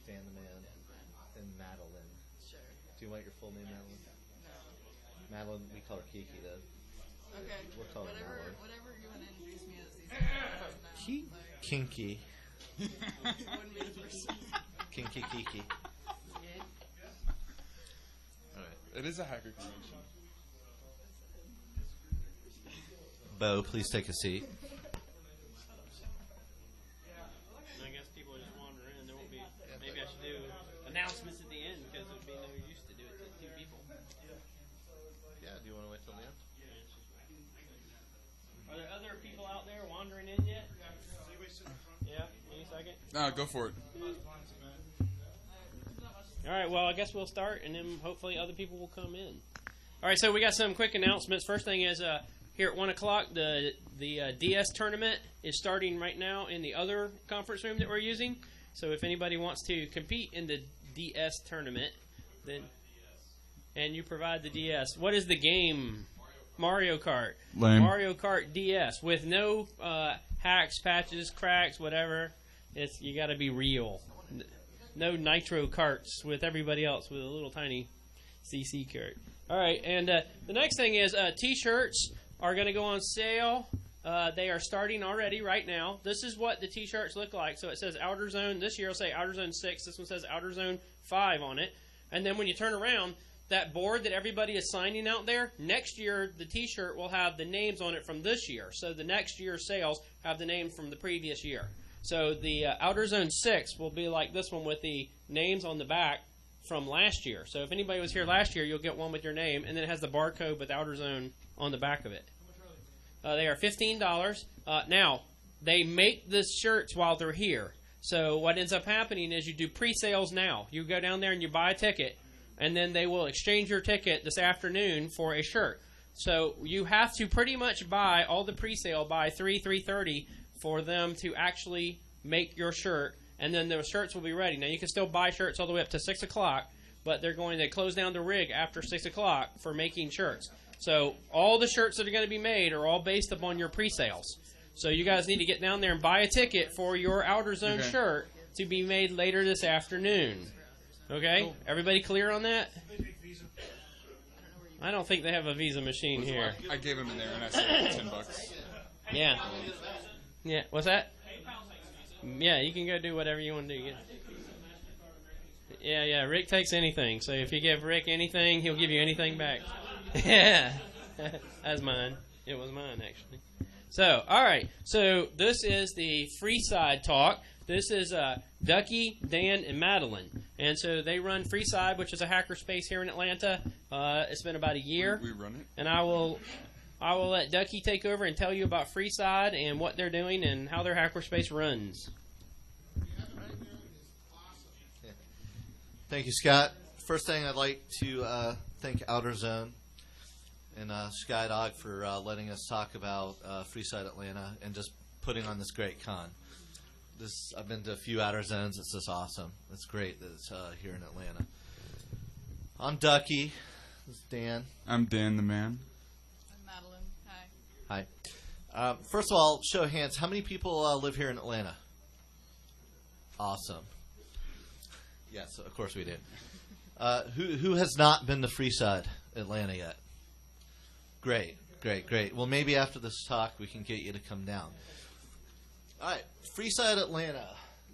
Dan the Man, and Madeline. Sure. Do you want your full name, Madeline? No. Madeline, we call her Kiki, though. Okay. We'll call her Madeline. Whatever you want to introduce me as these days. Kinky. Wouldn't be the first one. Kinky Kiki. All right. It is a hacker convention. Bo, please take a seat. I guess people just wander in. There won't be. Maybe I should do announcements at the end because there'd be no use to do it to two people. Yeah, do you want to wait till the end? Are there other people out there wandering in yet? Yeah, any second. No, go for it. All right, well, I guess we'll start, and then hopefully other people will come in. All right, so we got some quick announcements. First thing is here at 1 o'clock, the DS tournament is starting right now in the other conference room that we're using. So if anybody wants to compete in the DS tournament, then and you provide the DS. What is the game? Mario Kart. Lame. Mario Kart DS with no hacks, patches, cracks, whatever. You got to be real. No nitro carts with everybody else with a little tiny CC cart. All right, and the next thing is T-shirts are going to go on sale. They are starting already right now. This is what the T-shirts look like. So it says Outerzone. This year it'll say Outerzone 6. This one says Outerzone 5 on it. And then when you turn around, that board that everybody is signing out there, next year the T-shirt will have the names on it from this year. So the next year's sales have the names from the previous year. So the Outerzone 6 will be like this one with the names on the back from last year. So if anybody was here last year, you'll get one with your name, and then it has the barcode with Outerzone on the back of it. They are $15. Now, they make the shirts while they're here. So what ends up happening is you do pre-sales now. You go down there and you buy a ticket, and then they will exchange your ticket this afternoon for a shirt. So you have to pretty much buy all the pre-sale by 3:30 for them to actually make your shirt, and then the shirts will be ready. Now, you can still buy shirts all the way up to 6 o'clock, but they're going to close down the rig after 6 o'clock for making shirts. So all the shirts that are going to be made are all based upon your pre-sales. So you guys need to get down there and buy a ticket for your Outerzone shirt to be made later this afternoon. Okay? Cool. Everybody clear on that? I don't think they have a Visa machine here. I gave him in there and I said $10. Yeah. Yeah. What's that? Yeah, you can go do whatever you want to do. Yeah. Rick takes anything. So if you give Rick anything, he'll give you anything back. Yeah. That's mine. It was mine, actually. So, all right. So this is the Freeside talk. This is Ducky, Dan, and Madeline. And so they run Freeside, which is a hackerspace here in Atlanta. It's been about a year. We run it. And I will let Ducky take over and tell you about Freeside and what they're doing and how their hackerspace runs. Thank you, Scott. First thing, I'd like to thank Outerzone and Skydog for letting us talk about Freeside Atlanta and just putting on this great con. I've been to a few Outerzones. It's just awesome. It's great that it's here in Atlanta. I'm Ducky. This is Dan. I'm Dan the Man. I'm Madeline. Hi. Hi. First of all, show of hands. How many people live here in Atlanta? Awesome. Yes, of course we do. Who has not been to Freeside Atlanta yet? Great. Well, maybe after this talk we can get you to come down. All right, Freeside Atlanta,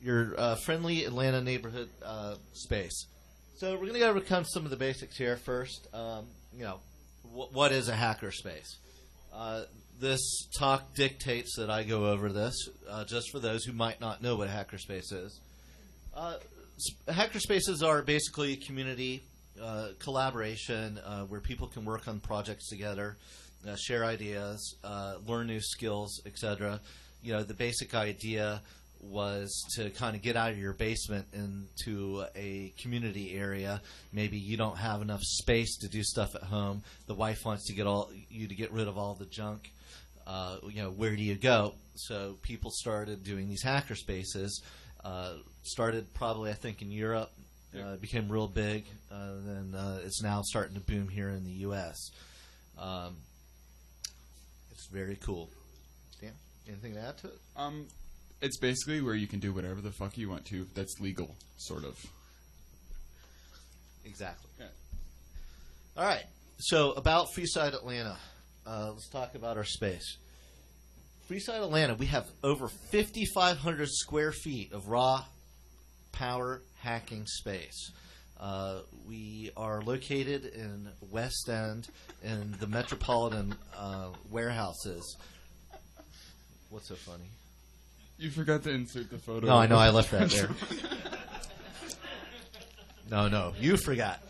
your friendly Atlanta neighborhood space. So we're going to overcome some of the basics here first. What is a hacker space? This talk dictates that I go over this, just for those who might not know what a hacker space is. Hacker spaces are basically community collaboration where people can work on projects together, share ideas, learn new skills, etc. The basic idea was to kind of get out of your basement into a community area. Maybe you don't have enough space to do stuff at home. The wife wants to get rid of all the junk. Where do you go? So people started doing these hacker spaces. Started probably, I think, in Europe. Became real big. Then it's now starting to boom here in the U.S. It's very cool. Dan, anything to add to it? It's basically where you can do whatever the fuck you want to. That's legal, sort of. Exactly. Yeah. All right. So about Freeside, Atlanta. Let's talk about our space. Freeside, Atlanta, we have over 5,500 square feet of raw power hacking space. We are located in West End in the Metropolitan warehouses. What's so funny? You forgot to insert the photo. No, I know. I left that there. No, you forgot.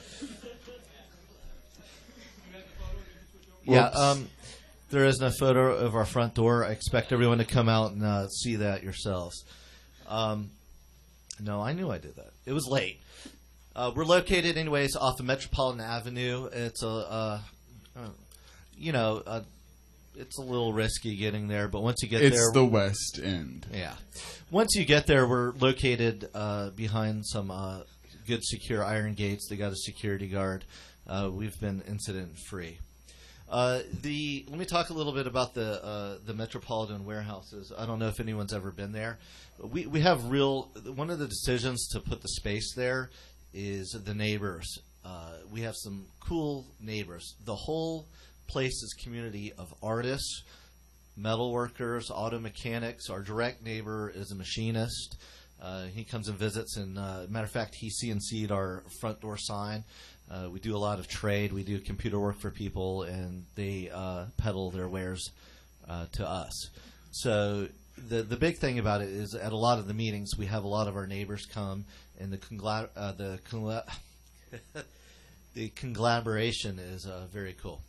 Yeah, there is no photo of our front door. I expect everyone to come out and see that yourselves. No, I knew I did that. It was late. We're located, anyways, off of Metropolitan Avenue. It's it's a little risky getting there, but once you get there, it's the West End. Yeah. Once you get there, we're located behind some good secure iron gates. They got a security guard. We've been incident free. Let me talk a little bit about the Metropolitan warehouses. I don't know if anyone's ever been there. We have one of the decisions to put the space there is the neighbors. We have some cool neighbors. The whole place is community of artists, metal workers, auto mechanics. Our direct neighbor is a machinist. He comes and visits, and matter of fact, he CNC'd our front door sign. We do a lot of trade. We do computer work for people, and they peddle their wares to us. So the big thing about it is at a lot of the meetings, we have a lot of our neighbors come, and the conglomeration is very cool.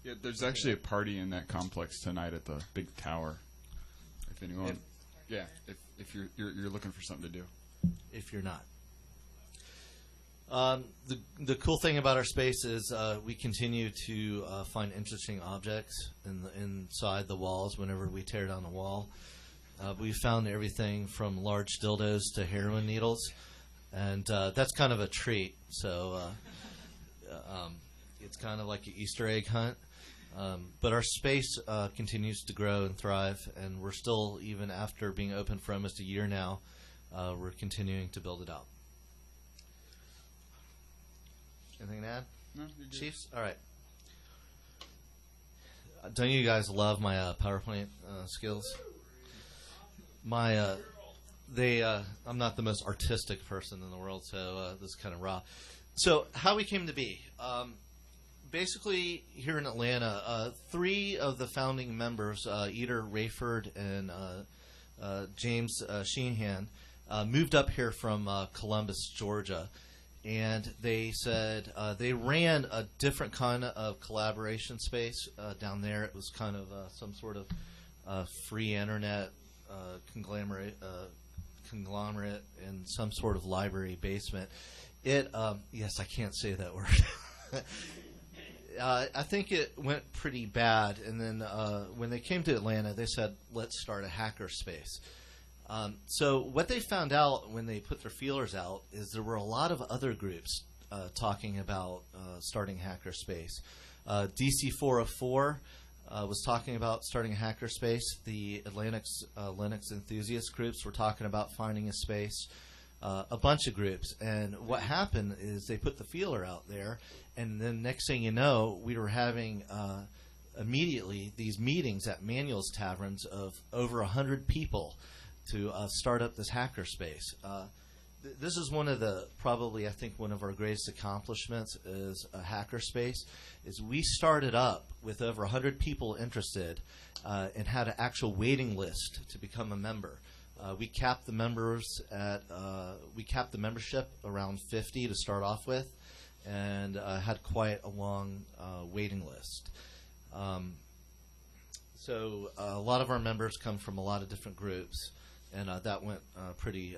Yeah, there's actually a party in that complex tonight at the big tower. If anyone, if you're looking for something to do, if you're not. The cool thing about our space is we continue to find interesting objects inside the walls whenever we tear down a wall. We found everything from large dildos to heroin needles, and that's kind of a treat. So it's kind of like an Easter egg hunt. But our space continues to grow and thrive, and we're still, even after being open for almost a year now, we're continuing to build it out. Anything to add? No, you're good. Chiefs? All right. Don't you guys love my PowerPoint skills? I'm not the most artistic person in the world, so this is kind of raw. So how we came to be. Basically, here in Atlanta, 3 of the founding members, Eder Rayford and James Sheehan, moved up here from Columbus, Georgia. And they said they ran a different kind of collaboration space down there. It was kind of some sort of free internet conglomerate in some sort of library basement. Yes, I can't say that word. I think it went pretty bad. And then when they came to Atlanta, they said, let's start a hacker space. So what they found out when they put their feelers out is there were a lot of other groups talking about starting hackerspace. DC 404 was talking about starting a hackerspace. The Linux enthusiast groups were talking about finding a space. A bunch of groups. And what happened is they put the feeler out there, and then next thing you know, we were having immediately these meetings at Manuel's Taverns of over 100 people to start up this hackerspace. This is one of the, probably I think one of our greatest accomplishments is a hackerspace, is we started up with over 100 people interested and had an actual waiting list to become a member. We capped the membership around 50 to start off with, and had quite a long waiting list. So a lot of our members come from a lot of different groups, and that went pretty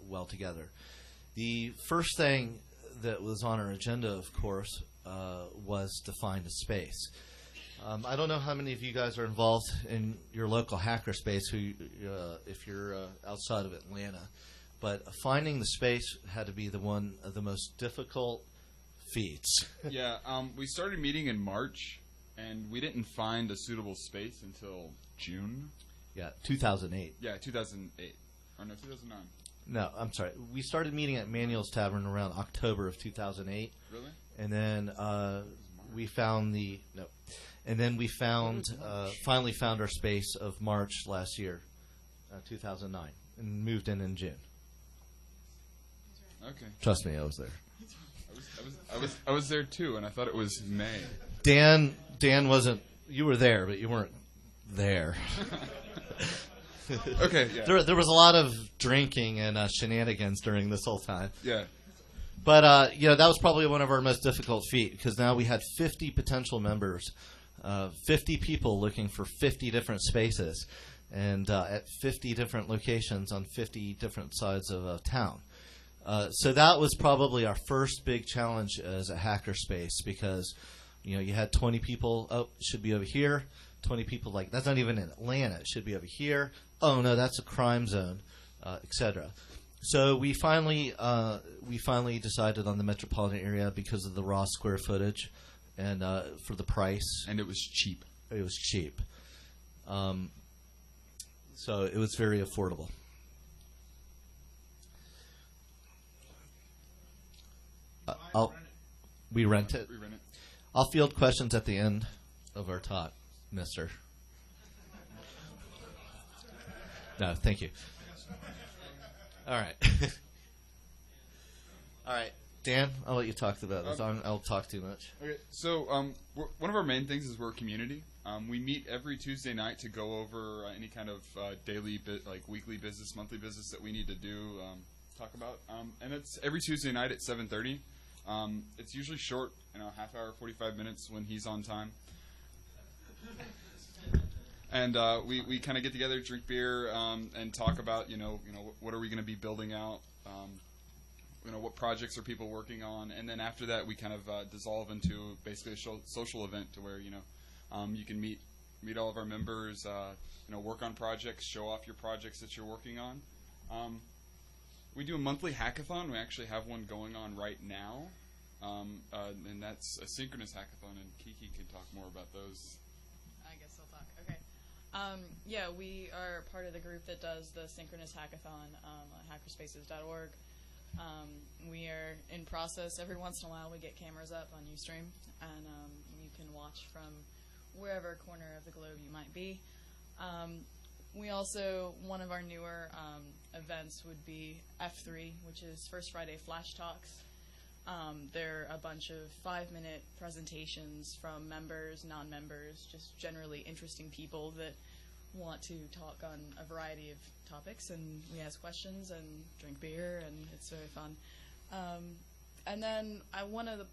well together. The first thing that was on our agenda, of course, was to find a space. I don't know how many of you guys are involved in your local hackerspace, if you're outside of Atlanta, but finding the space had to be one of the most difficult feats. Yeah, we started meeting in March, and we didn't find a suitable space until June. Yeah, 2008. Yeah, 2008. Or no, 2009. No, I'm sorry. We started meeting at Manuel's Tavern around October of 2008. Really? And then we found finally found our space of March last year, 2009, and moved in June. Okay. Trust me, I was there. I was there too, and I thought it was May. Dan wasn't. You were there, but you weren't there. Okay. Yeah. There was a lot of drinking and shenanigans during this whole time. Yeah. But that was probably one of our most difficult feat, because now we had 50 potential members, 50 people looking for 50 different spaces, and at 50 different locations on 50 different sides of town. So that was probably our first big challenge as a hackerspace, because you had 20 people. Oh, it should be over here. 20 people, like, that's not even in Atlanta. It should be over here. Oh no, that's a crime zone, etc. So we finally decided on the metropolitan area because of the raw square footage, and for the price. And it was cheap. It was cheap. So it was very affordable. We rent it. We rent it. I'll field questions at the end of our talk, mister. No, thank you. All right. All right. Dan, I'll let you talk about this. I'll talk too much. Okay, so one of our main things is we're a community. We meet every Tuesday night to go over any kind of daily, weekly business, monthly business that we need to do, talk about. And it's every Tuesday night at 7:30. It's usually short, half hour, 45 minutes when he's on time. And we kind of get together, drink beer, and talk about what are we going to be building out, what projects are people working on, and then after that we kind of dissolve into basically a social event to where you can meet all of our members, work on projects, show off your projects that you're working on. We do a monthly hackathon. We actually have one going on right now, and that's a synchronous hackathon, and Kiki can talk more about those. I guess I'll talk. Okay. Yeah, we are part of the group that does the synchronous hackathon on hackerspaces.org. We are in process. Every once in a while we get cameras up on Ustream, and you can watch from wherever corner of the globe you might be. We also, one of our newer events would be F3, which is First Friday Flash Talks. They're a bunch of 5-minute presentations from members, non-members, just generally interesting people that want to talk on a variety of topics, and we ask questions and drink beer, and it's very fun. And then one of the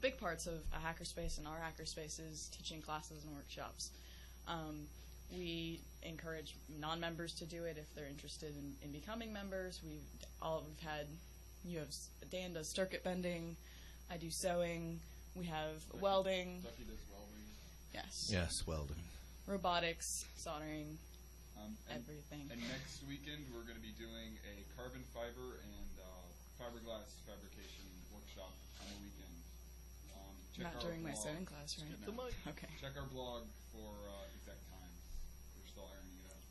big parts of a hackerspace and our hackerspace is teaching classes and workshops. We encourage non-members to do it if they're interested in becoming members. Dan does circuit bending, I do sewing, we have welding. Ducky does welding. Yes. Yes, welding. Robotics, soldering, And everything. And next weekend we're going to be doing a carbon fiber and fiberglass fabrication workshop on the weekend. Not during my sewing class, right? Okay. Check our blog for exact times. We're still ironing it out.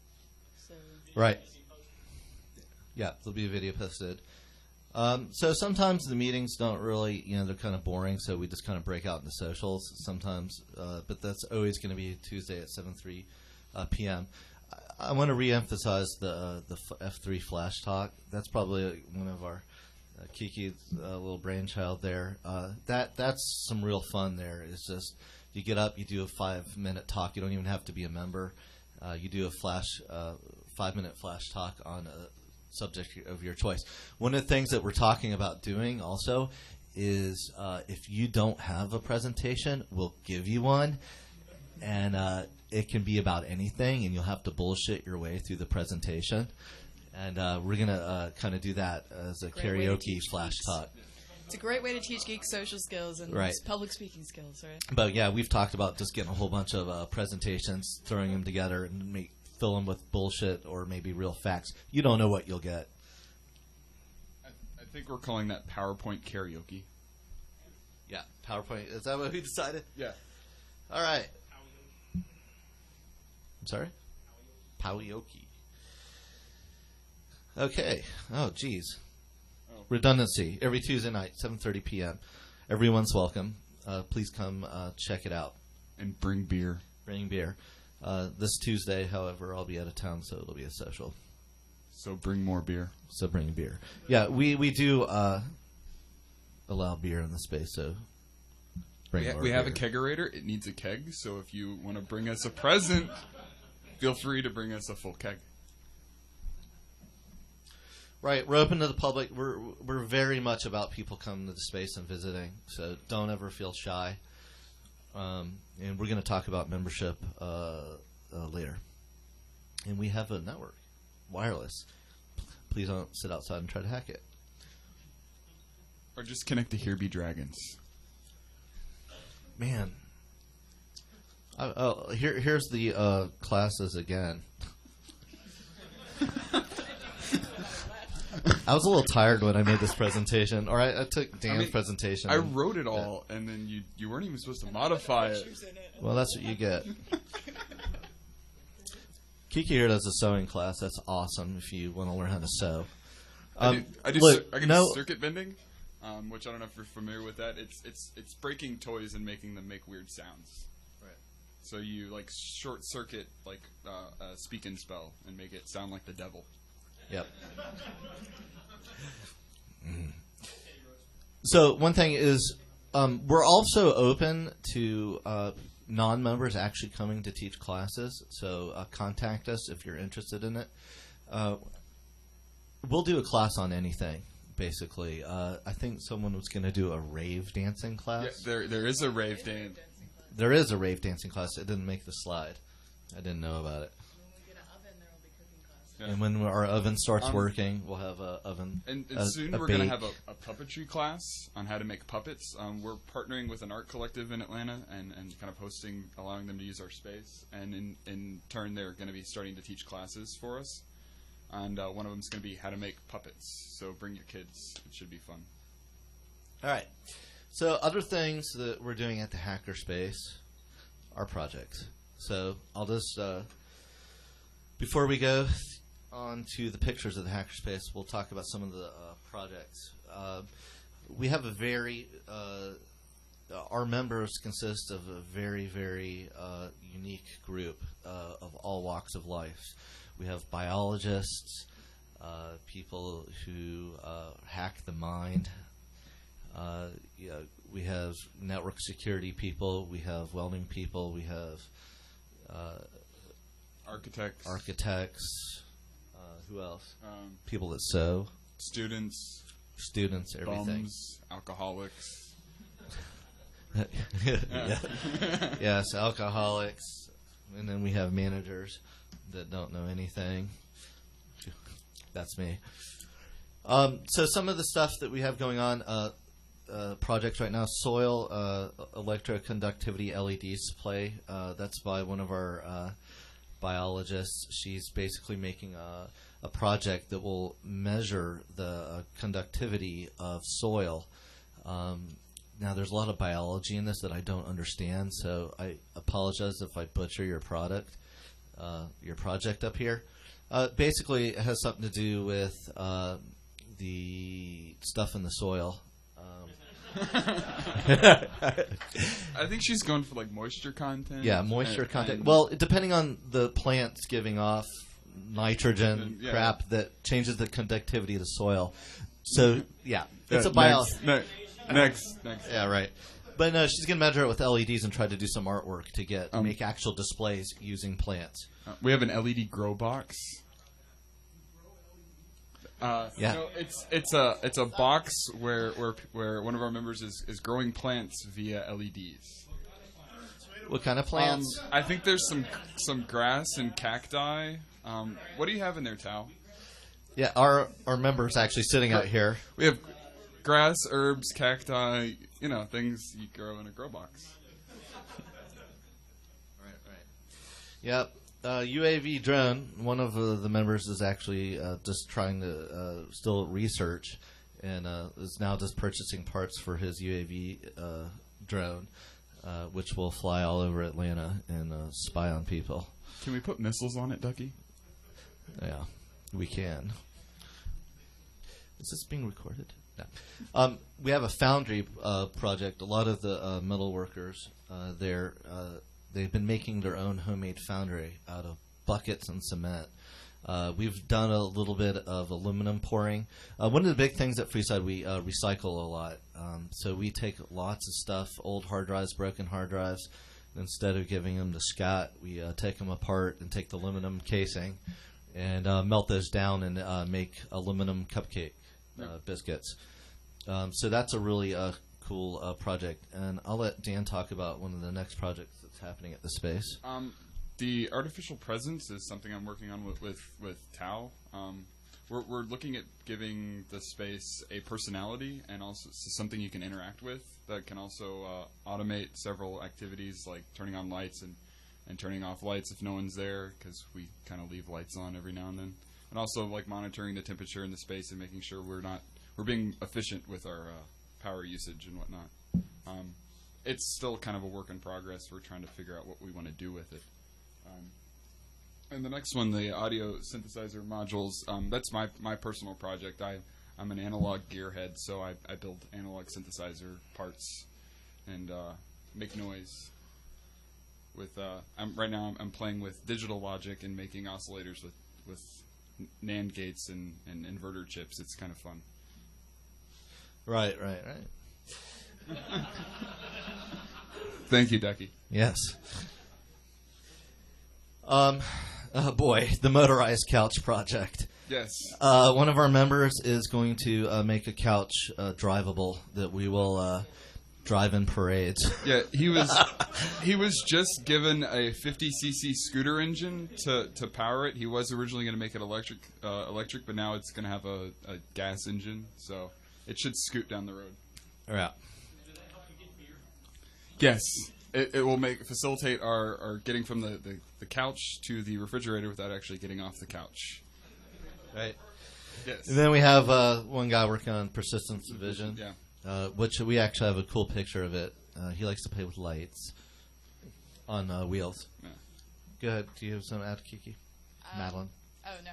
So. Right. Yeah, there'll be a video posted. So sometimes the meetings don't really, they're kind of boring, so we just kind of break out into socials sometimes. But that's always going to be Tuesday at 7:03 p.m. I want to reemphasize the F3 Flash Talk. That's probably one of our Kiki's little brainchild there. That's some real fun there. It's just you get up, you do a 5-minute talk. You don't even have to be a member. You do a 5-minute flash talk on a subject of your choice. One of the things that we're talking about doing also is if you don't have a presentation, we'll give you one, and it can be about anything, and you'll have to bullshit your way through the presentation. And we're going to kind of do that as a karaoke flash talk. It's a great way to teach geeks social skills and public speaking skills, right? But yeah, we've talked about just getting a whole bunch of presentations, throwing them together, and fill them with bullshit or maybe real facts. You don't know what you'll get. I think we're calling that PowerPoint karaoke. Yeah, PowerPoint. Is that what we decided? Yeah. All right. I'm sorry? Paoioki. Okay. Oh, geez. Oh. Redundancy. Every Tuesday night, 7:30 p.m. Everyone's welcome. Please come check it out. And bring beer. Bring beer. This Tuesday, however, I'll be out of town, so it'll be a social. So bring more beer. So bring beer. Yeah, we do allow beer in the space, so bring more We have a beer. kegerator. It needs a keg, so if you want to bring us a present, feel free to bring us a full keg. Right, we're open to the public. We're very much about people coming to the space and visiting, so don't ever feel shy. And we're going to talk about membership later. And we have a network, wireless. Please don't sit outside and try to hack it. Or just connect to Here Be Dragons. Man. Here's the classes again. I was a little tired when I made this presentation. Or I took Dan's presentation. I wrote it all, and then you weren't even supposed to modify it. Well, that's what you get. Kiki here does a sewing class. That's awesome if you want to learn how to sew. I do no, circuit bending, which I don't know if you're familiar with that. It's breaking toys and making them make weird sounds. Right. So you like short circuit like a speak and spell and make it sound like the devil. Yep. So one thing is, we're also open to non-members actually coming to teach classes. So contact us if you're interested in it. We'll do a class on anything, basically. I think someone was going to do a rave dancing class. Yeah, there is a rave dance. There is a rave dancing class. It didn't make the slide. I didn't know about it. Yeah. And when our oven starts working, we'll have an oven. And a soon we're bake. going to have a puppetry class on how to make puppets. We're partnering with an art collective in Atlanta and kind of allowing them to use our space. And in turn, they're going to be starting to teach classes for us. And one of them is going to be how to make puppets. So bring your kids. It should be fun. All right. So other things that we're doing at the Hackerspace are projects. So I'll just, before we go on to the pictures of the Hackerspace, we'll talk about some of the projects. We have a very, our members consist of a very, very unique group of all walks of life. We have biologists, people who hack the mind. We have network security people. We have welding people. We have architects. Who else? People that sew. Students, everything. bums, alcoholics. Yeah. Yes, alcoholics. And then we have managers that don't know anything. That's me. So some of the stuff that we have going on, projects right now, soil electroconductivity LED display. That's by one of our biologists. She's basically making a project that will measure the conductivity of soil. Now, there's a lot of biology in this that I don't understand, so I apologize if I butcher your project up here. Basically, it has something to do with the stuff in the soil. I think she's going for like moisture content. Yeah, moisture content. Well, depending on the plants giving off nitrogen crap that changes the conductivity of the soil. So, yeah, it's a biology. Next. Yeah, right. But no, she's going to measure it with LEDs and try to do some artwork to make actual displays using plants. We have an LED grow box. Yeah. No, it's a box where one of our members is growing plants via LEDs. What kind of plants? I think there's some grass and cacti. What do you have in there, Tao? Yeah, our member's actually sitting out here. We have grass, herbs, cacti, things you grow in a grow box. Right. Yep. Outerz0ne, one of the members is actually just trying to still research and is now just purchasing parts for his UAV drone, which will fly all over Atlanta and spy on people. Can we put missiles on it, Ducky? Yeah, we can. Is this being recorded? No. We have a foundry project. A lot of the metal workers they've been making their own homemade foundry out of buckets and cement. We've done a little bit of aluminum pouring. One of the big things at Freeside, we recycle a lot. So we take lots of stuff, old hard drives, broken hard drives. Instead of giving them to Scott, we take them apart and take the aluminum casing and melt those down and make aluminum cupcake biscuits. So that's a really cool project. And I'll let Dan talk about one of the next projects that's happening at the space. The artificial presence is something I'm working on with Tao. We're looking at giving the space a personality and also something you can interact with that can also automate several activities like turning on lights and turning off lights if no one's there, because we kind of leave lights on every now and then. And also like monitoring the temperature in the space and making sure we're being efficient with our power usage and whatnot. It's still kind of a work in progress. We're trying to figure out what we want to do with it. And the next one, the audio synthesizer modules, that's my personal project. I'm an analog gearhead, so I build analog synthesizer parts and make noise. Right now I'm playing with digital logic and making oscillators with NAND gates and inverter chips. It's kind of fun. Right. Thank you, Ducky. Yes. Oh boy, the motorized couch project. Yes. One of our members is going to make a couch drivable that we will drive in parades. Yeah, he was just given a 50cc scooter engine to power it. He was originally going to make it electric, but now it's going to have a gas engine, so it should scoot down the road. Yeah. Yes. It will facilitate our getting from the couch to the refrigerator without actually getting off the couch. Right. Yes. And then we have one guy working on persistence vision, Yeah. which we actually have a cool picture of it. He likes to play with lights on wheels. Yeah. Go ahead. Do you have some add, Kiki? Madeline? Oh, no,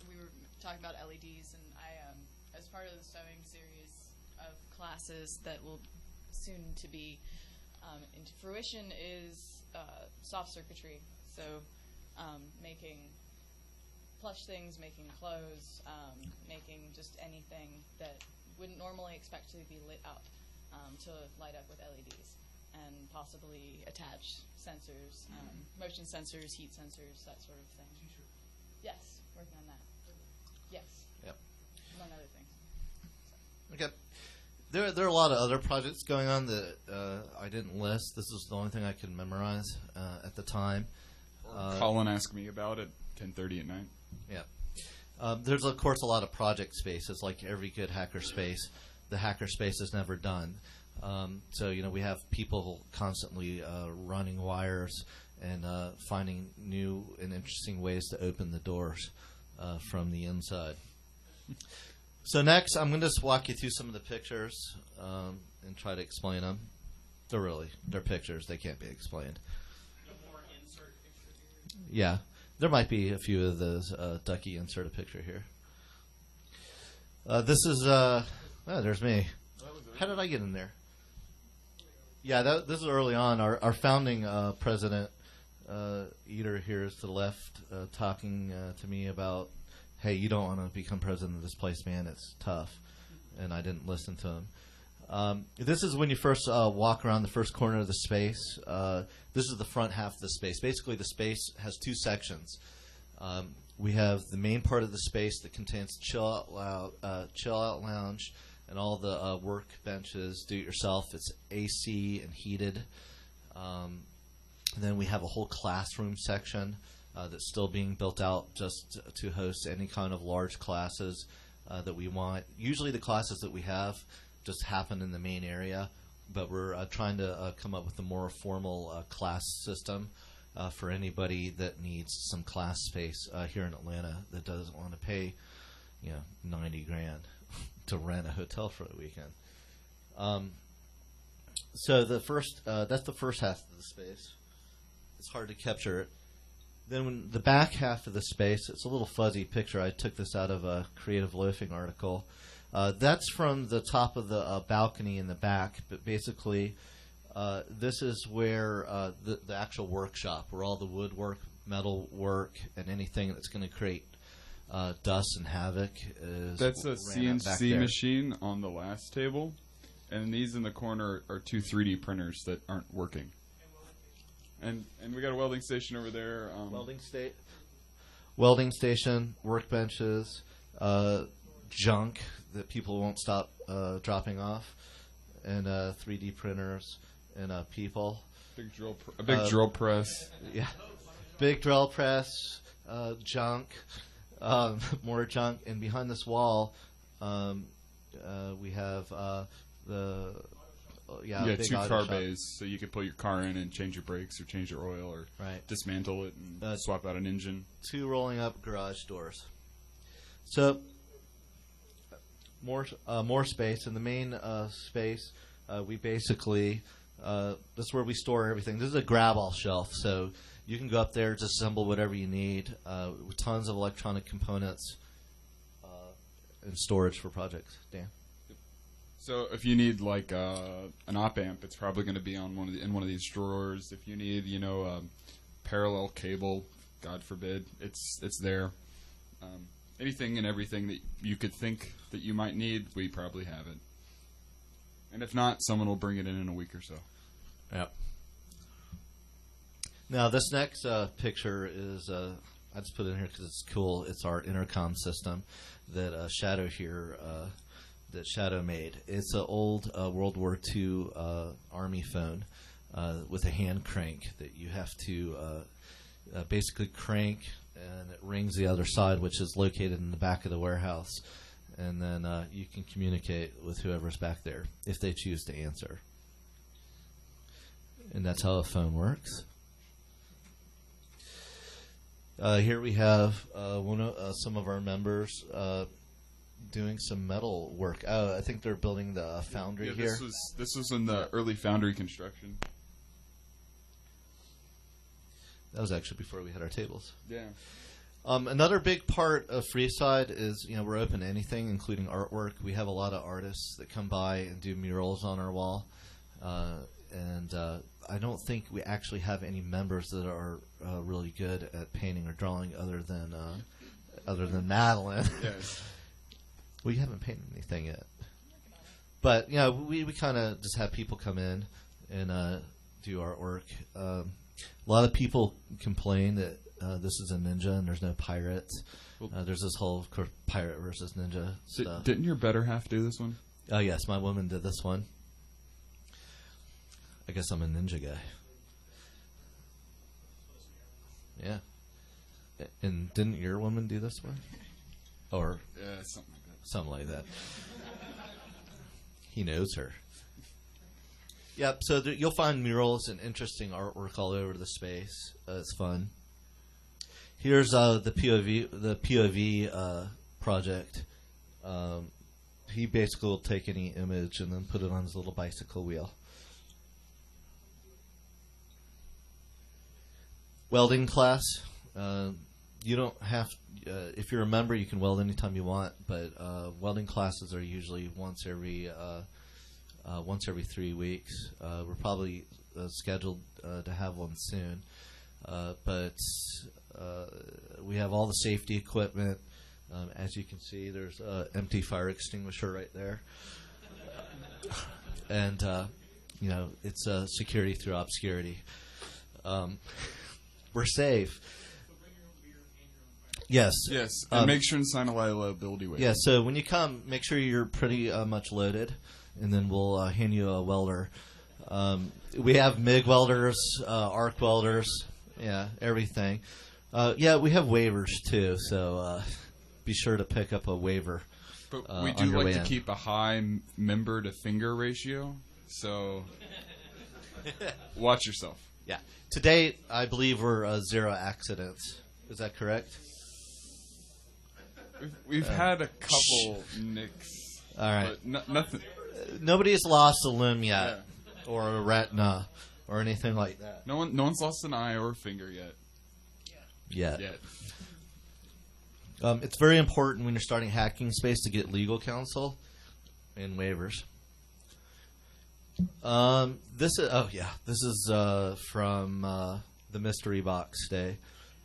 we were talking about LEDs, and I, as part of the sewing series of classes that will soon to be into fruition, is soft circuitry. So making plush things, making clothes, making just anything that wouldn't normally expect to be lit up to light up with LEDs, and possibly attach sensors, motion sensors, heat sensors, that sort of thing. Yes, working on that. Yes. Yep. Among other things. Okay. There are a lot of other projects going on that I didn't list. This is the only thing I could memorize at the time. Colin asked me about it 10:30 at night. Yeah. There's, of course, a lot of project spaces. Like every good hacker space, the hacker space is never done. So, we have people constantly running wires and finding new and interesting ways to open the doors from the inside. So next, I'm going to just walk you through some of the pictures and try to explain them. They're pictures. They can't be explained. Yeah. There might be a few of those. Ducky, insert a picture here. This is, there's me. How did I get in there? Yeah, this is early on. Our founding president, Eater, here is to the left, talking to me about, hey, you don't want to become president of this place, man. It's tough. And I didn't listen to him. This is when you first walk around the first corner of the space. This is the front half of the space. Basically, the space has two sections. We have the main part of the space that contains chill out lounge and all the work benches, do-it-yourself. It's AC and heated. And then we have a whole classroom section that's still being built out just to host any kind of large classes that we want. Usually the classes that we have just happen in the main area, but we're trying to come up with a more formal class system for anybody that needs some class space here in Atlanta that doesn't want to pay, $90,000 to rent a hotel for the weekend. So that's the first half of the space. It's hard to capture it. Then when the back half of the space, it's a little fuzzy picture. I took this out of a Creative Loafing article. That's from the top of the balcony in the back, but basically this is where the actual workshop, where all the woodwork, metal work, and anything that's going to create dust and havoc is. That's a ran out back CNC there. machine on the last table, and these in the corner are 2 3D printers that aren't working. And we got a welding station over there. Welding station, workbenches, junk that people won't stop dropping off, and 3D printers and people. Big drill press. Yeah, big drill press, junk, more junk, and behind this wall, we have the big 2 auto car shop. bays, so you could put your car in and change your brakes or change your oil or Right. dismantle it and swap out an engine. 2 rolling up garage doors. So more space in the main space. We basically this is where we store everything. This is a grab-all shelf, so you can go up there, disassemble whatever you need. With tons of electronic components and storage for projects. Dan. So if you need like an op amp, it's probably going to be on in one of these drawers. If you need, parallel cable, God forbid, it's there. Anything and everything that you could think that you might need, we probably have it. And if not, someone will bring it in a week or so. Yep. Now this next picture is I just put it in here because it's cool. It's our intercom system that Shadow here. That Shadow made. It's an old World War II Army phone with a hand crank that you have to basically crank, and it rings the other side, which is located in the back of the warehouse. And then you can communicate with whoever's back there if they choose to answer. And that's how a phone works. Here we have some of our members doing some metal work. I think they're building the foundry here. This was in the early foundry construction. That was actually before we had our tables. Yeah. Another big part of Freeside is we're open to anything, including artwork. We have a lot of artists that come by and do murals on our wall, and I don't think we actually have any members that are really good at painting or drawing, other than Madeline. Yes. We haven't painted anything yet. But, we kind of just have people come in and do artwork. A lot of people complain that this is a ninja and there's no pirates. There's this whole, of course, pirate versus ninja stuff. Didn't your better half do this one? Oh, yes, my woman did this one. I guess I'm a ninja guy. Yeah. And didn't your woman do this one? Or... Yeah, something like that. Something like that. He knows her. Yep. So you'll find murals and interesting artwork all over the space. It's fun. Here's the POV project. He basically will take any image and then put it on his little bicycle wheel. Welding class. You don't have, if you're a member, you can weld anytime you want, but welding classes are usually once every 3 weeks. We're probably scheduled to have one soon, but we have all the safety equipment. As you can see, there's an empty fire extinguisher right there, and it's security through obscurity. We're safe. Yes. Yes, and make sure and sign a liability waiver. Yeah, so when you come, make sure you're pretty much loaded, and then we'll hand you a welder. We have MIG welders, arc welders, everything. We have waivers, too, so be sure to pick up a waiver. But we do like to keep a high member-to-finger ratio, so watch yourself. Yeah. To date, I believe we're 0 accidents. Is that correct? We've had a couple nicks. All right. But nothing. Nobody's lost a limb yet, or a retina, or anything like that. No one's lost an eye or a finger yet. yet. Yet. It's very important when you're starting hacking space to get legal counsel and waivers. This is from the Mystery Box Day.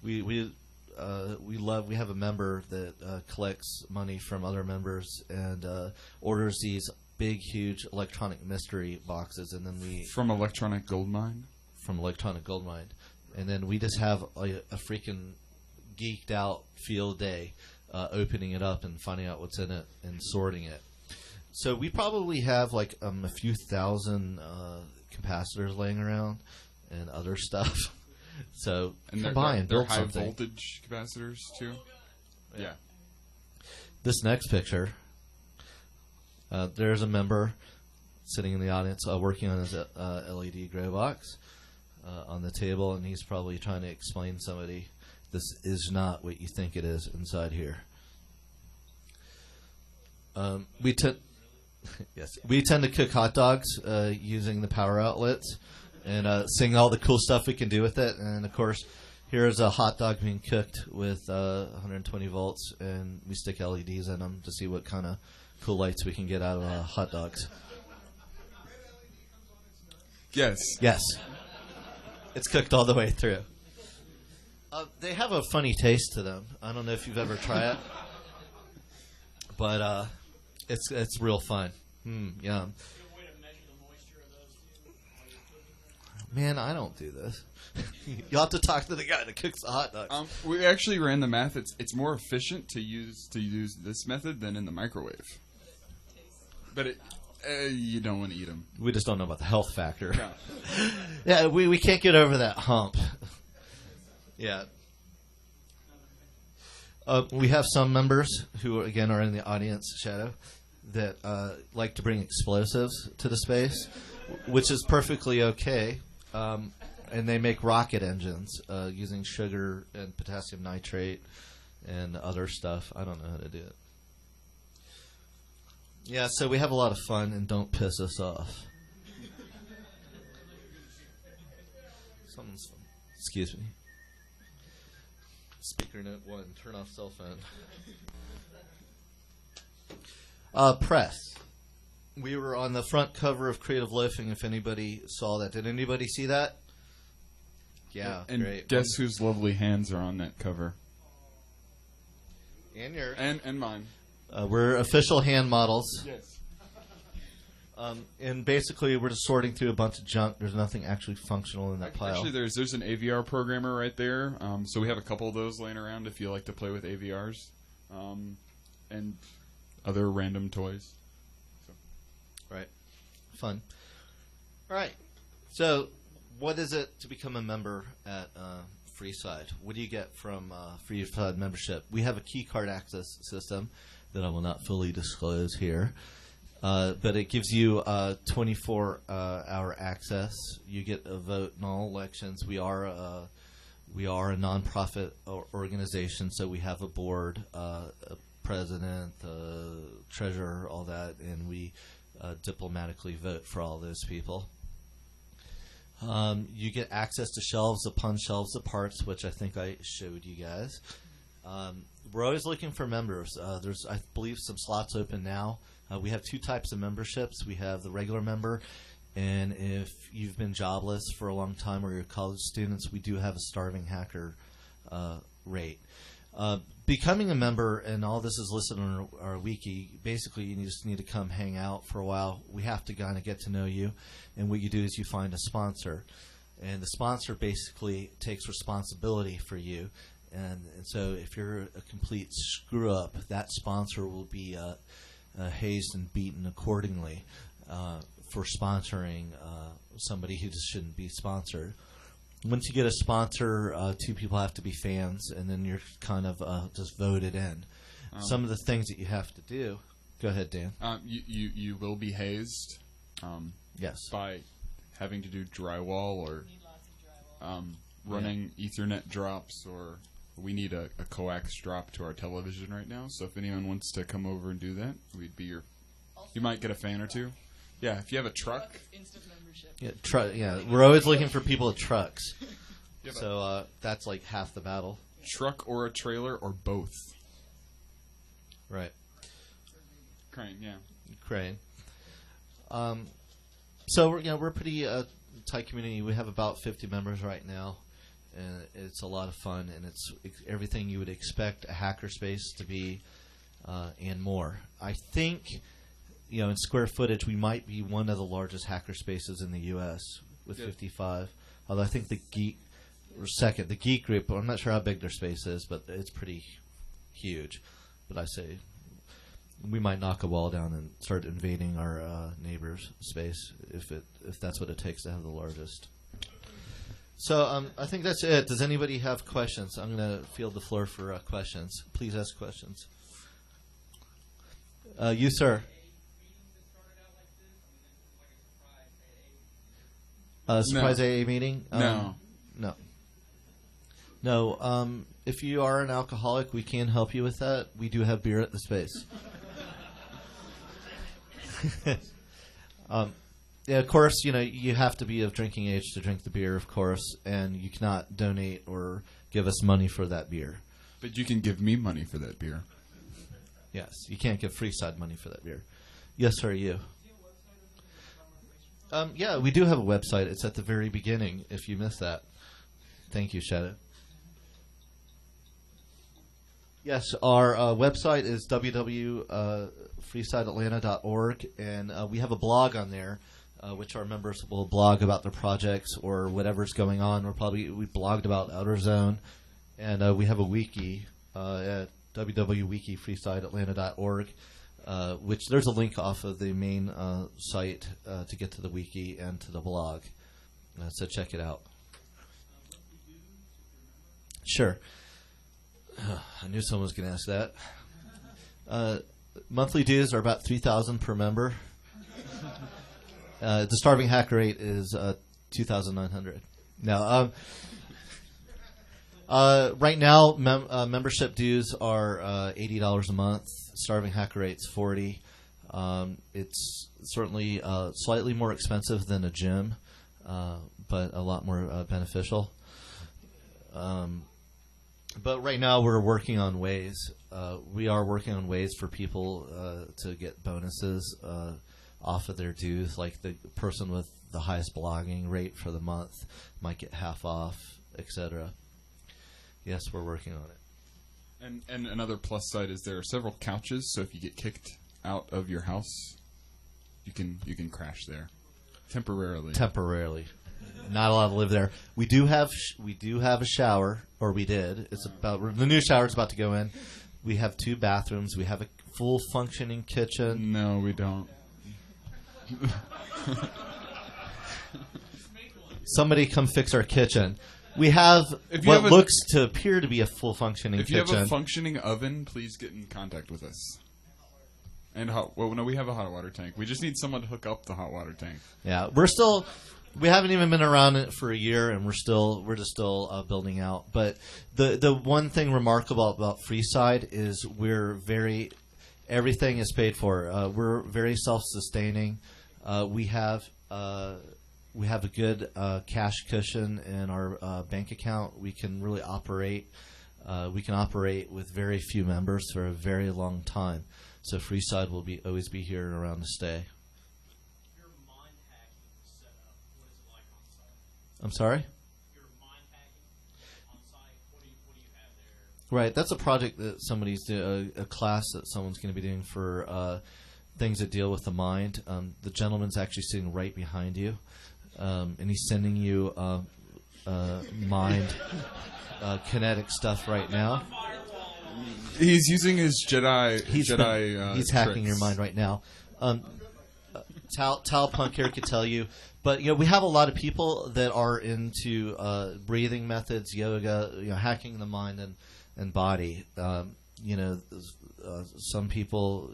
We have a member that collects money from other members and orders these big, huge electronic mystery boxes, and then From Electronic Goldmine? From Electronic Goldmine. And then we just have a freaking geeked out field day opening it up and finding out what's in it and sorting it. So we probably have like a few thousand capacitors laying around and other stuff. So And come by and they're build high something. voltage capacitors too? Yeah. This next picture, there's a member sitting in the audience working on his LED grow box on the table, and he's probably trying to explain to somebody this is not what you think it is inside here. We tend to cook hot dogs using the power outlets and seeing all the cool stuff we can do with it. And of course, here's a hot dog being cooked with 120 volts, and we stick LEDs in them to see what kind of cool lights we can get out of hot dogs. Yes. Yes. It's cooked all the way through. They have a funny taste to them. I don't know if you've ever tried it, but it's real fun. Yum. Man, I don't do this. You'll have to talk to the guy that cooks the hot dogs. We actually ran the math. It's more efficient to use this method than in the microwave. But you don't want to eat them. We just don't know about the health factor. No. Yeah, we can't get over that hump. Yeah. We have some members who, again, are in the audience shadow that like to bring explosives to the space, which is perfectly okay. And they make rocket engines using sugar and potassium nitrate and other stuff. I don't know how to do it. Yeah, so we have a lot of fun, and don't piss us off. Someone's phone. Excuse me. Speaker note 1, turn off cell phone. Press. We were on the front cover of Creative Loafing, if anybody saw that. Did anybody see that? Yeah, And great. guess whose lovely hands are on that cover? And yours. And mine. We're official hand models. Yes. And basically, we're just sorting through a bunch of junk. There's nothing actually functional in that pile. Actually, there's an AVR programmer right there. So we have a couple of those laying around if you like to play with AVRs. And other random toys. Right. Fun. All right. So, what is it to become a member at Freeside? What do you get from Freeside membership? We have a key card access system that I will not fully disclose here. But it gives you 24-hour access. You get a vote in all elections. We are a nonprofit organization, so we have a board, a president, treasurer, all that, and we diplomatically vote for all those people. You get access to shelves upon shelves of parts, which I think I showed you guys. We're always looking for members. There's, I believe, some slots open now. We have two types of memberships. We have the regular member, and if you've been jobless for a long time or you're college students, we do have a starving hacker rate. Becoming a member, and all this is listed on our wiki, basically you just need to come hang out for a while. We have to kind of get to know you, and what you do is you find a sponsor. And the sponsor basically takes responsibility for you. And so if you're a complete screw-up, that sponsor will be hazed and beaten accordingly for sponsoring somebody who just shouldn't be sponsored. Once you get a sponsor, two people have to be fans, and then you're kind of just voted in. Some of the things that you have to do. Go ahead, Dan. You will be hazed. Yes. By having to do drywall or running Ethernet drops, or we need a coax drop to our television right now. So if anyone wants to come over and do that, we'd be your. You might get a fan or two. Yeah, if you have a truck. Instant membership. Yeah, we're always looking for people with trucks. So that's like half the battle. truck or a trailer or both. Right. Crane, yeah. Crane. So we're a pretty tight community. We have about 50 members right now, and it's a lot of fun, and it's everything you would expect a hackerspace to be, and more. I think, in square footage, we might be one of the largest hackerspaces in the U.S. with 55. Although I think the Geek group. I'm not sure how big their space is, but it's pretty huge. But I say we might knock a wall down and start invading our neighbor's space if that's what it takes to have the largest. So I think that's it. Does anybody have questions? I'm going to field the floor for questions. Please ask questions. You, sir. Surprise AA meeting? No. No. If you are an alcoholic, we can help you with that. We do have beer at the space. Yeah, of course, you have to be of drinking age to drink the beer, of course, and you cannot donate or give us money for that beer. But you can give me money for that beer. Yes, you can't give Freeside money for that beer. Yes, sir, you. Yeah, we do have a website. It's at the very beginning, if you missed that. Thank you, Shadow. Yes, our website is www.freesideatlanta.org, and we have a blog on there, which our members will blog about their projects or whatever's going on. We blogged about Outerz0ne, and we have a wiki at www.wikifreesideatlanta.org, which there's a link off of the main site to get to the wiki and to the blog. So check it out. Sure. I knew someone was going to ask that. Monthly dues are about $3,000 per member. The starving hacker rate is $2,900. Now, right now, membership dues are $80 a month. Starving hacker rate's $40. It's certainly slightly more expensive than a gym, but a lot more beneficial. But right now we're working on ways. We are working on ways for people to get bonuses off of their dues. Like the person with the highest blogging rate for the month might get half off, etc. Yes, we're working on it. And another plus side is there are several couches, so if you get kicked out of your house, you can crash there temporarily. Not allowed to live there. We do have a shower, or we did. The new shower's about to go in. We have 2 bathrooms. We have a full functioning kitchen. No, we don't. Somebody come fix our kitchen. We have what looks to appear to be a full functioning kitchen. If you have a functioning oven, please get in contact with us. And we have a hot water tank. We just need someone to hook up the hot water tank. Yeah, we haven't even been around it for a year, and we're just still building out. But the one thing remarkable about Freeside is everything is paid for. We're very self-sustaining. We have a good cash cushion in our bank account. We can really operate. We can operate with very few members for a very long time. So Freeside will always be here and around to stay. Your mind hacking setup, what is it like on site? I'm sorry? Your mind hacking on site, what do you have there? Right, that's a project that somebody's doing, a class that someone's going to be doing for things that deal with the mind. The gentleman's actually sitting right behind you, and he's sending you mind kinetic stuff right now. He's using his Jedi. He's hacking tricks. your mind right now. Tal Punk here could tell you, but we have a lot of people that are into breathing methods, yoga, hacking the mind and body. Some people,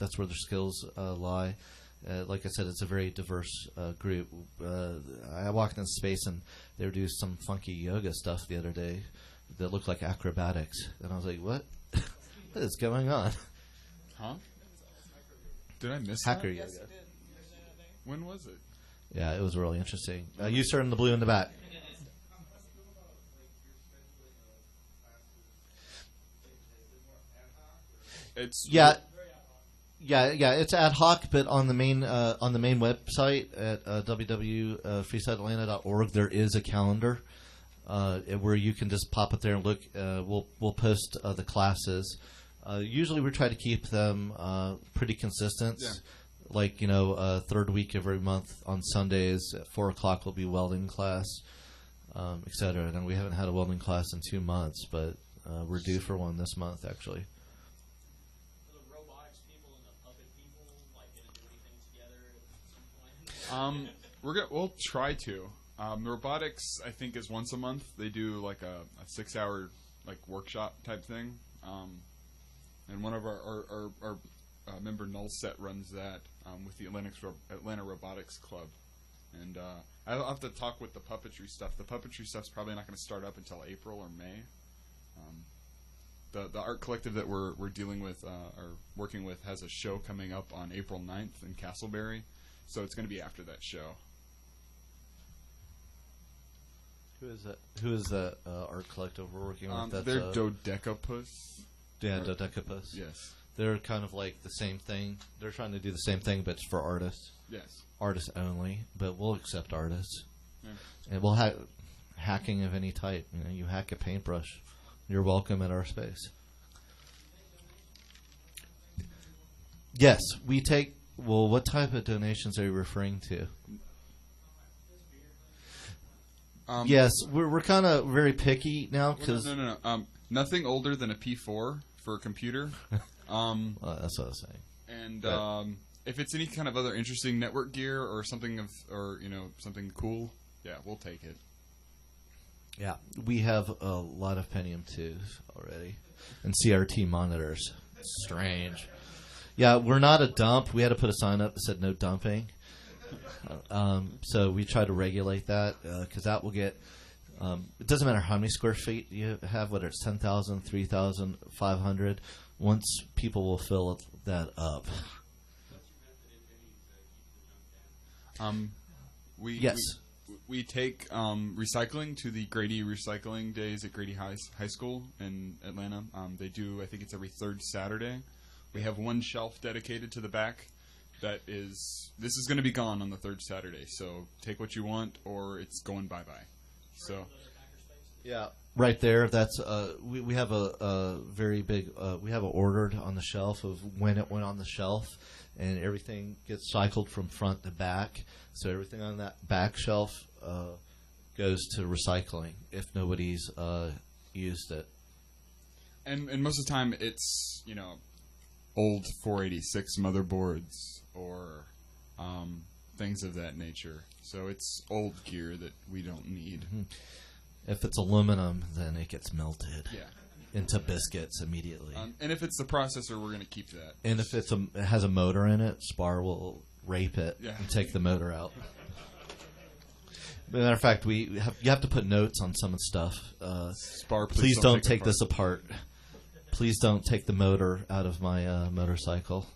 that's where their skills lie. Like I said, it's a very diverse group. I walked in space and they were doing some funky yoga stuff the other day that looked like acrobatics, and I was like, "What? What is going on?" Huh? Did I miss Hacker that? yoga. When was it? Yeah, it was really interesting. You sir in the blue in the back. It's Yeah. It's ad hoc, but on the main website at www.freesideatlanta.org, there is a calendar where you can just pop up there and look. We'll post the classes. Usually, we try to keep them pretty consistent. Yeah. Like third week of every month on Sundays at 4:00 will be welding class, etc. And we haven't had a welding class in 2 months, but we're due for one this month actually. The robotics people and the puppet people, like, gonna do anything together at some point? We'll try to. Robotics, I think, is once a month. They do like a 6-hour like workshop type thing. And one of our member Nullset runs that with the Atlanta Robotics Club. And I'll have to talk with the puppetry stuff. The puppetry stuff's probably not going to start up until April or May. The art collective that we're dealing with or working with has a show coming up on April 9th in Castleberry, so it's going to be after that show. Who is that? Who is that art collective we're working with? That's, They're Dodecapus. Yeah, Dodecapus. Yes. They're kind of like the same thing. They're trying to do the same thing, but it's for artists. Yes. Artists only, but we'll accept artists. Yeah. And we'll have hacking of any type. You hack a paintbrush, you're welcome at our space. Yes, we take. Well, what type of donations are you referring to? Yes, we're kind of very picky now because No. Nothing older than a P4 for a computer. that's what I was saying. And if it's any kind of other interesting network gear or something something cool, yeah, we'll take it. Yeah, we have a lot of Pentium 2s already, and CRT monitors. Strange. Yeah, we're not a dump. We had to put a sign up that said no dumping. So we try to regulate that because that will get. It doesn't matter how many square feet you have, whether it's 10,000, 3,000, 500. Once people will fill that up. We take recycling to the Grady Recycling Days at Grady High School in Atlanta. They do, I think it's every third Saturday. We have one shelf dedicated to the back. This is going to be gone on the third Saturday. So take what you want, or it's going bye-bye. So, yeah, right there. That's we have a very big. We have it ordered on the shelf of when it went on the shelf, and everything gets cycled from front to back. So everything on that back shelf goes to recycling if nobody's used it. And most of the time, it's old 486 motherboards or things of that nature. So it's old gear that we don't need. Mm-hmm. If it's aluminum, then it gets melted Yeah. into biscuits immediately. And if it's the processor, we're going to keep that. And if it has a motor in it, Spar will rape it and take the motor out. Matter of fact, you have to put notes on some of the stuff. Spar, please don't take this apart. Please don't take the motor out of my motorcycle.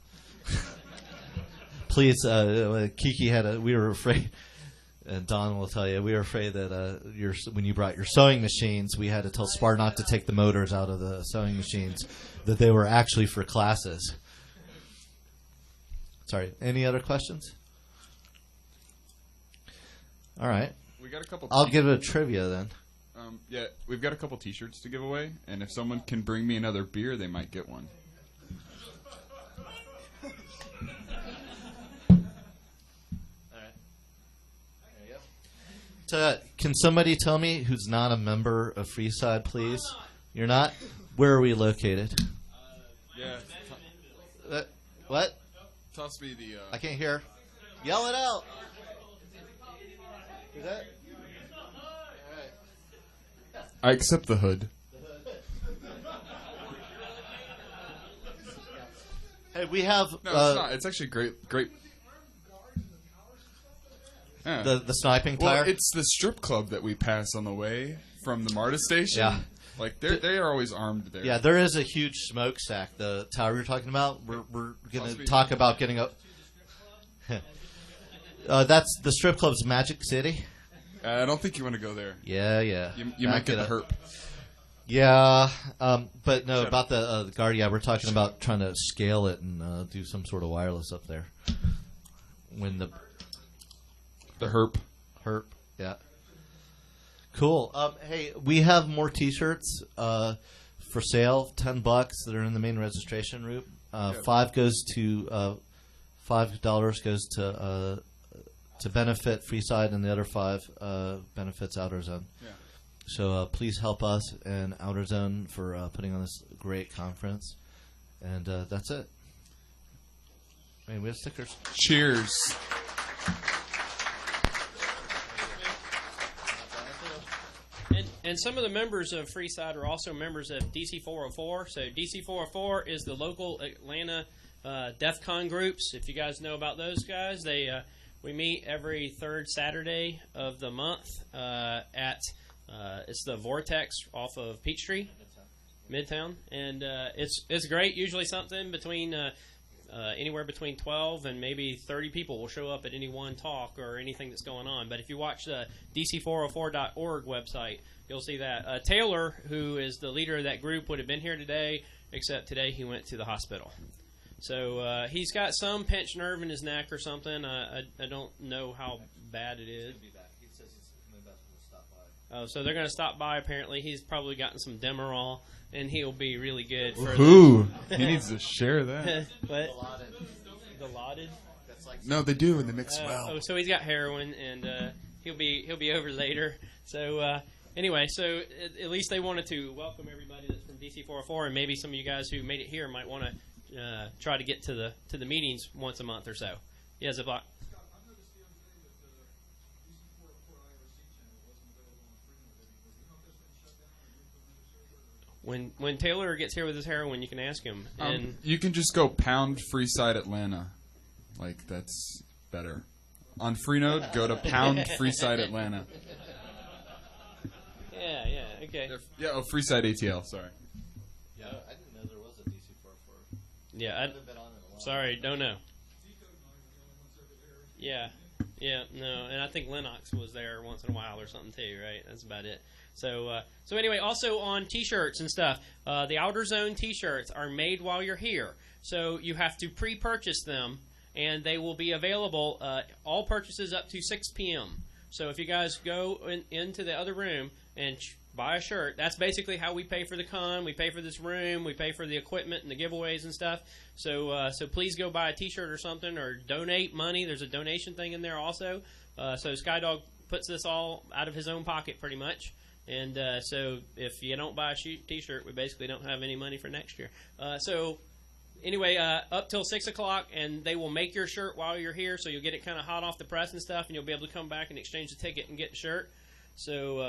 Please, Kiki we were afraid, and Don will tell you, we were afraid that when you brought your sewing machines, we had to tell Spar not to take the motors out of the sewing machines, that they were actually for classes. Sorry, any other questions? All right. We got a couple. I'll give it a trivia then. Yeah, we've got a couple T-shirts to give away, and if someone can bring me another beer, they might get one. Can somebody tell me who's not a member of Freeside, please? You're not? Where are we located? Yeah. What? Toss me the. I can't hear. Yell it out. Is that? I accept the hood. Hey, we have No, it's not. It's actually great. Yeah. The sniping tire. Well, it's the strip club that we pass on the way from the MARTA station. Yeah. Like they are always armed there. Yeah, there is a huge smokestack. The tower you're talking about. We're going to talk about getting up. That's the strip club's Magic City. I don't think you want to go there. Yeah. You might get the herp. Yeah, but no, about the guard. Yeah, we're talking about trying to scale it and do some sort of wireless up there. When the herp. Yeah. Cool. Hey, we have more T-shirts for sale. $10 that are in the main registration room. $5 goes to $5 goes to benefit Freeside, and the other $5 benefits Outerz0ne. Yeah. So please help us and Outerz0ne for putting on this great conference. And that's it. I mean, we have stickers. Cheers. And some of the members of Freeside are also members of DC404. So DC404 is the local Atlanta DEF CON groups. If you guys know about those guys, we meet every third Saturday of the month at it's the Vortex off of Peachtree, Midtown, and it's great. Usually something between anywhere between 12 and maybe 30 people will show up at any one talk or anything that's going on. But if you watch the DC404.org website, you'll see that Taylor, who is the leader of that group, would have been here today, except today he went to the hospital. So he's got some pinched nerve in his neck or something. I don't know how bad it is. Oh, so they're going to stop by. Apparently, he's probably gotten some Demerol, and he'll be really good for Ooh, he needs to share that. What? Dilaudid? No, they do, and they mix well. Oh, so he's got heroin, and he'll be over later. So anyway, so at least they wanted to welcome everybody that's from DC404, and maybe some of you guys who made it here might want to try to get to the meetings once a month or so. Yeah, Ziploc. When Taylor gets here with his heroin, you can ask him. And you can just go pound Freeside Atlanta. Like, that's better. On Freenode, go to pound Freeside Atlanta. Yeah, okay. Yeah, Freeside ATL, sorry. Yeah, I didn't know there was a DC404. Yeah, sorry, don't know. Yeah, no, and I think Lennox was there once in a while or something too, right? That's about it. So anyway, also on T-shirts and stuff, the Outerz0ne T-shirts are made while you're here. So you have to pre-purchase them, and they will be available, all purchases up to 6 p.m. So if you guys go into the other room and buy a shirt, that's basically how we pay for the con. We pay for this room. We pay for the equipment and the giveaways and stuff. So please go buy a T-shirt or something, or donate money. There's a donation thing in there also. So Skydog puts this all out of his own pocket pretty much. And so if you don't buy a T-shirt, we basically don't have any money for next year. So anyway, up till 6 o'clock, and they will make your shirt while you're here, so you'll get it kind of hot off the press and stuff, and you'll be able to come back and exchange the ticket and get the shirt. So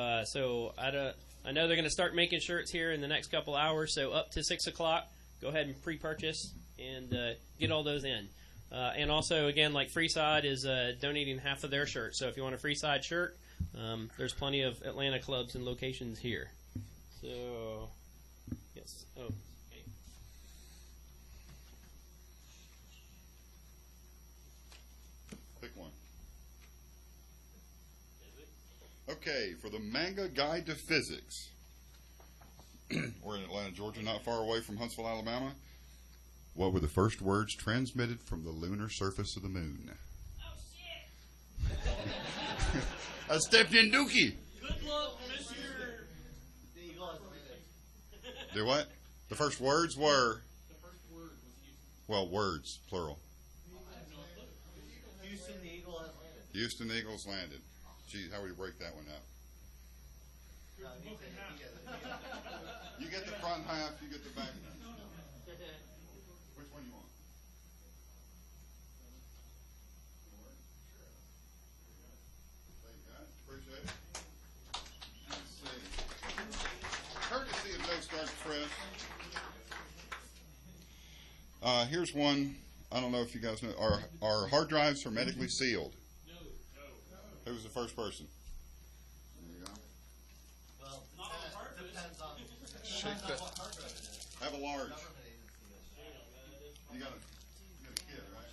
I know they're going to start making shirts here in the next couple hours, so up to 6 o'clock, go ahead and pre-purchase and get all those in. And also, again, like Freeside is donating half of their shirts, so if you want a Freeside shirt, there's plenty of Atlanta clubs and locations here. So, yes. Oh, okay. Pick one. Okay, for the Manga Guide to Physics. We're in Atlanta, Georgia, not far away from Huntsville, Alabama. What were the first words transmitted from the lunar surface of the moon? Oh, shit! I stepped in Dookie. Good luck, mister! Do what? The first words were? The first word was Houston. Well, words, plural. Houston, the Eagle has landed. Houston Eagles landed. Gee, how would you break that one up? You get the front half, you get the back half. Which one you want? Thank you, guys. Appreciate it. Let's see. Courtesy of No Starch Press. Here's one. I don't know if you guys know. Are hard drives hermetically sealed? No. Who was the first person? There you go. Well, Not on purpose. depends on Shake that. what hard drive it is. Have a large. Government agency. You got a kid, right?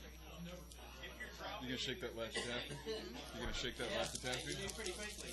You gonna shake that last taffy? You gonna shake that last taffy? Pretty quickly.